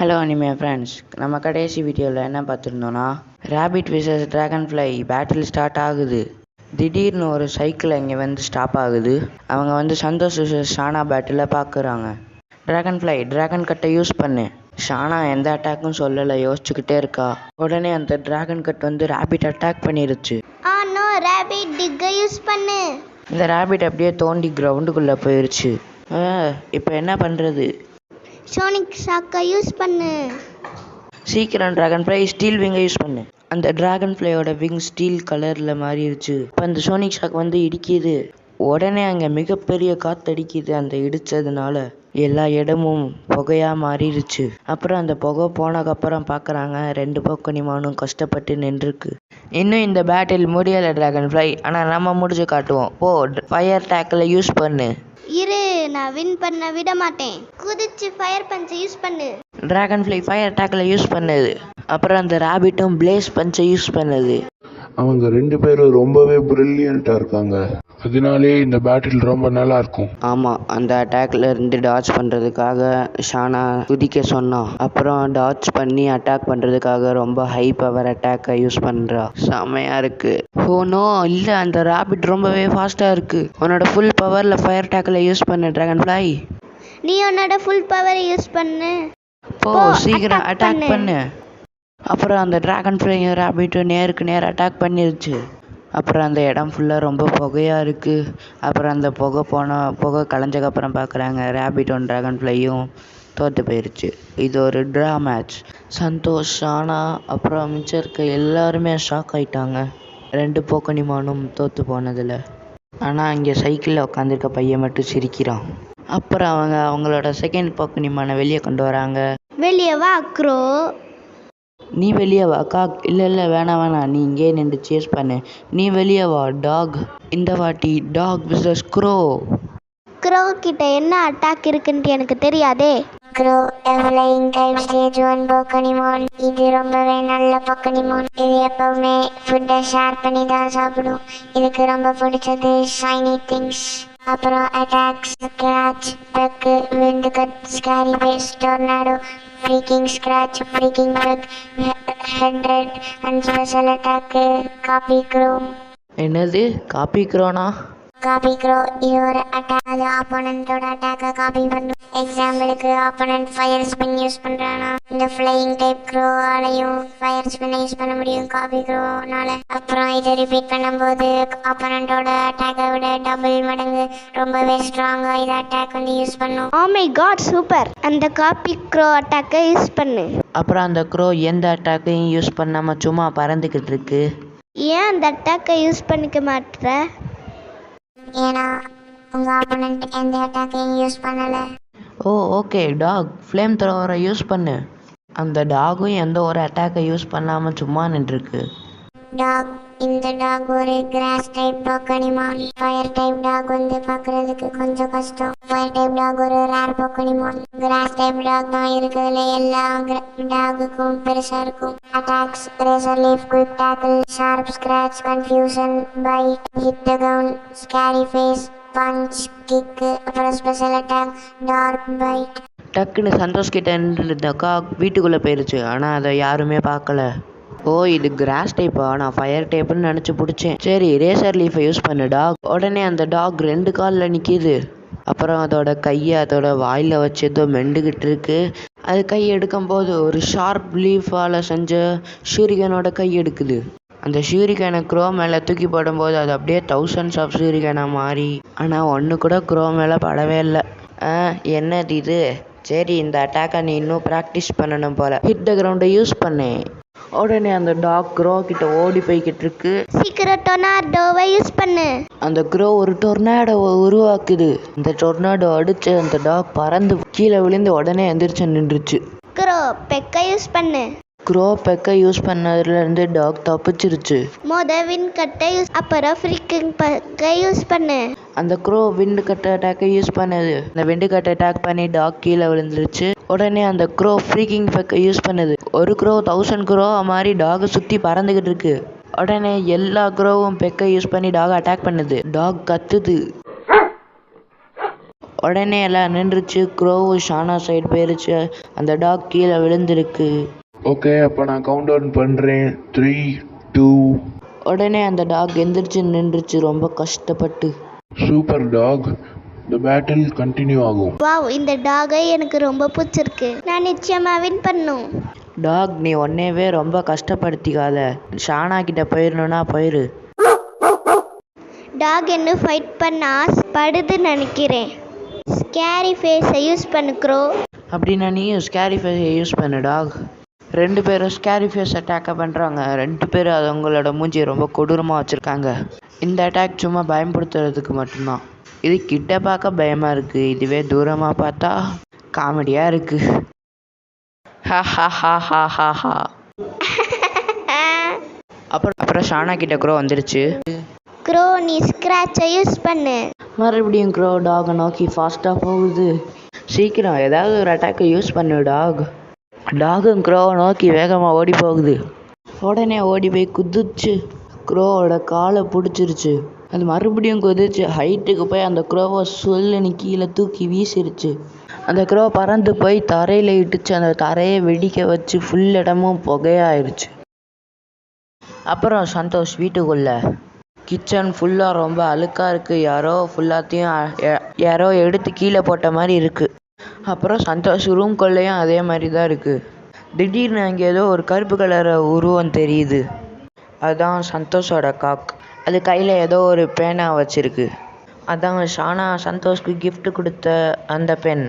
Hello anime friends, நம்ம கடைசி வீடியோவில் என்ன பார்த்துருந்தோன்னா, rabid vicious dragonfly battle start ஆகுது. திடீர்னு ஒரு சைக்கிள் இங்கே வந்து ஸ்டாப் ஆகுது. அவங்க வந்து சந்தோஷ் விசஸ் ஷானா பேட்டில் பார்க்குறாங்க. ட்ராகன் ஃப்ளை ட்ராகன் கட்டை யூஸ் பண்ணு. ஷானா எந்த அட்டாக்கும் சொல்லலை, யோசிச்சுக்கிட்டே இருக்கா. உடனே அந்த ட்ராகன் கட் வந்து ரேபிட் அட்டாக் பண்ணிருச்சு. இந்த ரேபிட் அப்படியே தோண்டி கிரவுண்டுக்குள்ளே போயிருச்சு. இப்போ என்ன பண்ணுறது? சோனிக் ஷாக்கை யூஸ் பண்ணு. சீக்கிரம் ட்ராகன் ஃப்ளை ஸ்டீல் விங்கை யூஸ் பண்ணு. அந்த ட்ராகன் ஃப்ளையோட விங் ஸ்டீல் கலரில் மாறிடுச்சு. இப்போ அந்த சோனிக் ஷாக் வந்து இடிக்குது. உடனே அங்கே மிகப்பெரிய காற்றடிக்குது. அந்த இடித்ததுனால எல்லா இடமும் புகையாக மாறிடுச்சு. அப்புறம் அந்த புகை போனதுக்கப்புறம் பார்க்குறாங்க, 2 போக்கனிமானும் கஷ்டப்பட்டு நின்றுருக்கு. இன்னும் இந்த பேட்டில் முடியலை ட்ராகன் ஃப்ளை, ஆனால் நம்ம முடிச்சு காட்டுவோம். ஃபயர் டேக்கில் யூஸ் பண்ணு. இரு, நான் வின் பண்ண விட மாட்டேன். குதிச்சு ஃபயர் பஞ்சை யூஸ் பண்ணு. ட்ராகன் ஃப்ளை ஃபயர் அட்டாக்கில் யூஸ் பண்ணுது. அப்புறம் அந்த ரேபிட்டும் பிளேஸ் பஞ்சை யூஸ் பண்ணுது. அவங்க 2 பேரும் ரொம்பவே பிரில்லியண்ட்டாக இருக்காங்க. அதனாலே இந்த பேட்டில் ரொம்ப நல்லா இருக்கும். ஆமாம், அந்த அட்டாக்ல இருந்து டாட்ச் பண்ணுறதுக்காக ஷானா குதிக்க சொன்னான். அப்புறம் டாட்ச் பண்ணி அட்டாக் பண்ணுறதுக்காக ரொம்ப ஹை பவர் அட்டாக்கை யூஸ் பண்ணுறா. செமையாக இருக்கு. ஓனோ இல்லை, அந்த ரேபிட் ரொம்பவே ஃபாஸ்ட்டாக இருக்கு. உன்னோட ஃபுல் பவரில் ஃபயர் அட்டாக்கில் யூஸ் பண்ணு ட்ராகன் ஃப்ளை. நீ உன்னோட ஃபுல் பவர் யூஸ் பண்ணு. சீக்கிரம் அட்டாக் பண்ணு. அப்புறம் அந்த ட்ராகன் ஃப்ளையும் ரேபிட்டும் நேருக்கு நேர் அட்டாக் பண்ணிருச்சு. அப்புறம் அந்த இடம் ஃபுல்லாக ரொம்ப புகையாக இருக்குது. அப்புறம் அந்த புகை கலைஞ்சக்கப்புறம் பார்க்குறாங்க, ரேபிட்டும் ட்ராகன் ஃப்ளையும் தோற்று போயிடுச்சு. இது ஒரு ட்ரா மேட்ச். சந்தோஷ், ஷானா அப்புறம் மிச்சம் இருக்க எல்லாருமே ஷாக் ஆகிட்டாங்க 2 போக்கனிமானும் தோற்று போனதில். ஆனால் இங்கே சைக்கிளில் உட்காந்துருக்க பையன் மட்டும் சிரிக்கிறான். அப்புறம் அவங்களோட செகண்ட் போக்கனிமானை வெளியே கொண்டு வராங்க. வெளியே வா க்ரோ. நீ வெளியே வா காக். இல்லை வேணாம், நீ இங்கே நின்று சேஸ் பண்ணு. நீ வெளியே வா டாக். இந்த வாட்டி டாக் விசஸ் க்ரோ. க்ரோ கிட்ட என்ன அட்டாக் இருக்குன்னு எனக்கு தெரியாதே. Grow flying type stage 1 போக்கனிமான். இது ரொம்பவே நல்ல போக்கனிமான். இது எப்பவுமே ஃபுட்டை ஷேர் பண்ணி தான் சாப்பிடும். இதுக்கு ரொம்ப பிடிச்சது ஷைனி திங்ஸ். அப்புறம் attacks scratch, peck, wind cut, scary face, tornado, freaking scratch, freaking peck, head red and special attack copy crow. என்னது காப்பி க்ரோனா? காப்பி க்ரோ இது ஒரு அட்டாக். அது ஆப்போனண்டோட அட்டாக்கை காப்பி பண்ணும். எக்ஸாம்பிளுக்கு ஆப்போனண்ட் ஃபயர் ஸ்பின் யூஸ் பண்ணுறானா, இந்த ஃப்ளையிங் டைப் க்ரோவாலையும் ஃபயர் ஸ்பின்னை யூஸ் பண்ண முடியும் காப்பி க்ரோனால. அப்புறம் இதை ரிப்பீட் பண்ணும்போது ஆப்போனண்டோட அட்டாக்கை விட டபுள் மடங்கு ரொம்பவே ஸ்ட்ராங்காக இது அட்டாக் வந்து யூஸ் பண்ணும். Oh my god, super. அந்த காப்பி க்ரோ அட்டாக்கை யூஸ் பண்ணு. அப்புறம் அந்த க்ரோ எந்த அட்டாக்கையும் யூஸ் பண்ணாமல் சும்மா பறந்துக்கிட்டு இருக்கு. ஏன் அந்த அட்டாக்கை யூஸ் பண்ணிக்க மாட்டேற? ஏன்னா உங்கள் ஆப்போனண்ட் எந்த அட்டாக்கையும் யூஸ் பண்ணலை. ஓகே டாக், ஃப்ளேம் த்ரோவரை யூஸ் பண்ணு. அந்த டாகும் எந்த ஒரு அட்டாக்கை யூஸ் பண்ணாமல் சும்மா நின்றுருக்கு. டாக் இந்த டாக் ஒரு grass type pokemon. Fire type dog வந்து பார்க்குறதுக்கு கொஞ்சம் கஷ்டம். ஃபயர் டைப் டாக் ஒரு rare pokemon. Grass type dog தான் இருக்கிறதுல எல்லா டாகுக்கும் பெருசாக இருக்கும். Attacks razor leaf, quick tackle, sharp scratch, confusion, bite, hit the கவுன், ஸ்கேரி ஃபேஸ், பஞ்ச், கிக்கு, அப்புறம் ஸ்பெஷல் அட்டாக் டார்க் பைட். டக்குன்னு சந்தோஷ் கிட்ட இருந்த காக் வீட்டுக்குள்ளே போயிடுச்சு. ஆனால் அதை யாருமே பார்க்கல. இது கிராஸ் டைப்பா? நான் ஃபயர் டைப்புன்னு நினச்சி பிடிச்சேன். சரி, ரேசர் லீஃபை யூஸ் பண்ணு டாக். உடனே அந்த டாக் 2 காலில் நிற்கிது. அப்புறம் அதோட கையை அதோட வாயில் வச்சு ஏதோ மெண்டுக்கிட்டு இருக்கு. அது கை எடுக்கும்போது ஒரு ஷார்ப் லீஃபால் செஞ்ச ஷூரிகனோட கை எடுக்குது. அந்த ஷூரிகனை க்ரோ மேலே தூக்கி போடும்போது அது அப்படியே தௌசண்ட்ஸ் ஆஃப் ஷூரிகனாக மாறி, ஆனால் ஒன்று கூட க்ரோ மேலே படவே இல்லை. என்னது இது? சரி, இந்த அட்டாக்கை நீ இன்னும் ப்ராக்டிஸ் பண்ணணும் போல. ஹிட் த கிரவுண்டை யூஸ் பண்ணு. உடனே அந்த டாக் க்ரோ கிட்ட ஓடி போய்கிட்டு இருக்கு. சீக்கிரம் டொர்னாடோவை யூஸ் பண்ணு. அந்த க்ரோ ஒரு டொர்னாடோவை உருவாக்குது. அந்த டொர்னாடோ அடிச்சு அந்த டாக் பறந்து கீழே விழுந்து உடனே எந்திரிச்சு நின்றுச்சு. க்ரோ பெக்கை யூஸ் பண்ணு. க்ரோ பெக்கை யூஸ் பண்ணதுலேருந்து டாக் தப்பிச்சிருச்சு. விண்ட் கட்டை யூஸ், அப்புறம் ஃப்ரீக்கிங் பெக்கை யூஸ் பண்ணு. அந்த க்ரோ விண்டு கட்டை அட்டாக்கை யூஸ் பண்ணுது. அந்த விண்டு கட்டை அட்டாக் பண்ணி டாக் கீழே விழுந்துருச்சு. உடனே அந்த க்ரோ ஃப்ரீக்கிங் பெக்கை யூஸ் பண்ணுது. ஒரு க்ரோ 1000 க்ரோ மாதிரி டாகை சுற்றி பறந்துக்கிட்டு இருக்கு. உடனே எல்லா க்ரோவும் பெக்கை யூஸ் பண்ணி டாகை அட்டாக் பண்ணுது. டாக் கத்துது. உடனே எல்லாம் நின்றுச்சு. க்ரோவும் ஷானா சைடு போயிருச்சு. அந்த டாக் கீழே விழுந்திருக்கு. ஓகே, அப்போ நான் கவுண்ட் டவுன் பண்ணுறேன். 3, 2. உடனே அந்த டாக் எந்திரிச்சு நின்றுச்சு ரொம்ப கஷ்டப்பட்டு. Super dog. இந்த பேட்டில் கண்டினியூ ஆகும். வாவ், இந்த டாகை எனக்கு ரொம்ப பிடிச்சிருக்கு. நான் நிச்சயமா வின் பண்ணும். டாக், நீ உன்னையவே ரொம்ப கஷ்டப்படுத்திக்காத. ஷானா கிட்ட போயிடணும்னா போயிரு. டாக் என்ன ஃபைட் பண்ண ஆசைப்படுதுன்னு நினைக்கிறேன். ஸ்கேரி ஃபேஸை யூஸ் பண்ணு க்ரோ. அப்படின்னா நீயும் ஸ்கேரி ஃபேஸை யூஸ் பண்ணு டாக். 2 பேரும் ஸ்கேரி ஃபேஸ் அட்டாக்கை பண்ணுறாங்க. 2 பேரும் அது அவங்களோட மூஞ்சியை ரொம்ப கொடூரமாக வச்சுருக்காங்க. இந்த அட்டாக் சும்மா பயன்படுத்துறதுக்கு மட்டும்தான். இது கிட்ட பார்க்க பயமாக இருக்குது, இதுவே தூரமாக பார்த்தா காமெடியாக இருக்குது. ஹா ஹா ஹா ஹா ஹா ஹா. அப்புறம் ஷானா கிட்ட க்ரோ வந்துருச்சு. க்ரோ, நீ ஸ்க்ராட்சை யூஸ் பண்ணு. மறுபடியும் க்ரோ டாகை நோக்கி ஃபாஸ்ட்டாக போகுது. சீக்கிரம் ஏதாவது ஒரு அட்டாக்கை யூஸ் பண்ணு டாக். டாகும் க்ரோவை நோக்கி வேகமாக ஓடி போகுது. உடனே ஓடி போய் குதிச்சு க்ரோவோட காலை பிடிச்சிருச்சு. அது மறுபடியும் குதிச்சு ஹைட்டுக்கு போய் அந்த க்ரோவை சொல்லுன்னு கீழே தூக்கி வீசிருச்சு. அந்த க்ரோ பறந்து போய் தரையில் இட்டுச்சு. அந்த தரையை வெடிக்க வச்சு ஃபுல் இடமும் புகையாயிருச்சு. அப்புறம் சந்தோஷ் வீட்டுக்குள்ள கிச்சன் ஃபுல்லாக ரொம்ப அழுக்காக இருக்குது. யாரோ எடுத்து கீழே போட்ட மாதிரி இருக்குது. அப்புறம் சந்தோஷ் ரூம்குள்ளேயும் அதே மாதிரி தான் இருக்குது. திடீர்னு அங்கே ஏதோ ஒரு கருப்பு கலர் உருவம் தெரியுது. அதுதான் சந்தோஷோட காக். அது கையில் ஏதோ ஒரு பேனா வச்சுருக்கு. அதான் ஷானா சந்தோஷ்க்கு gift கொடுத்த அந்த பென்.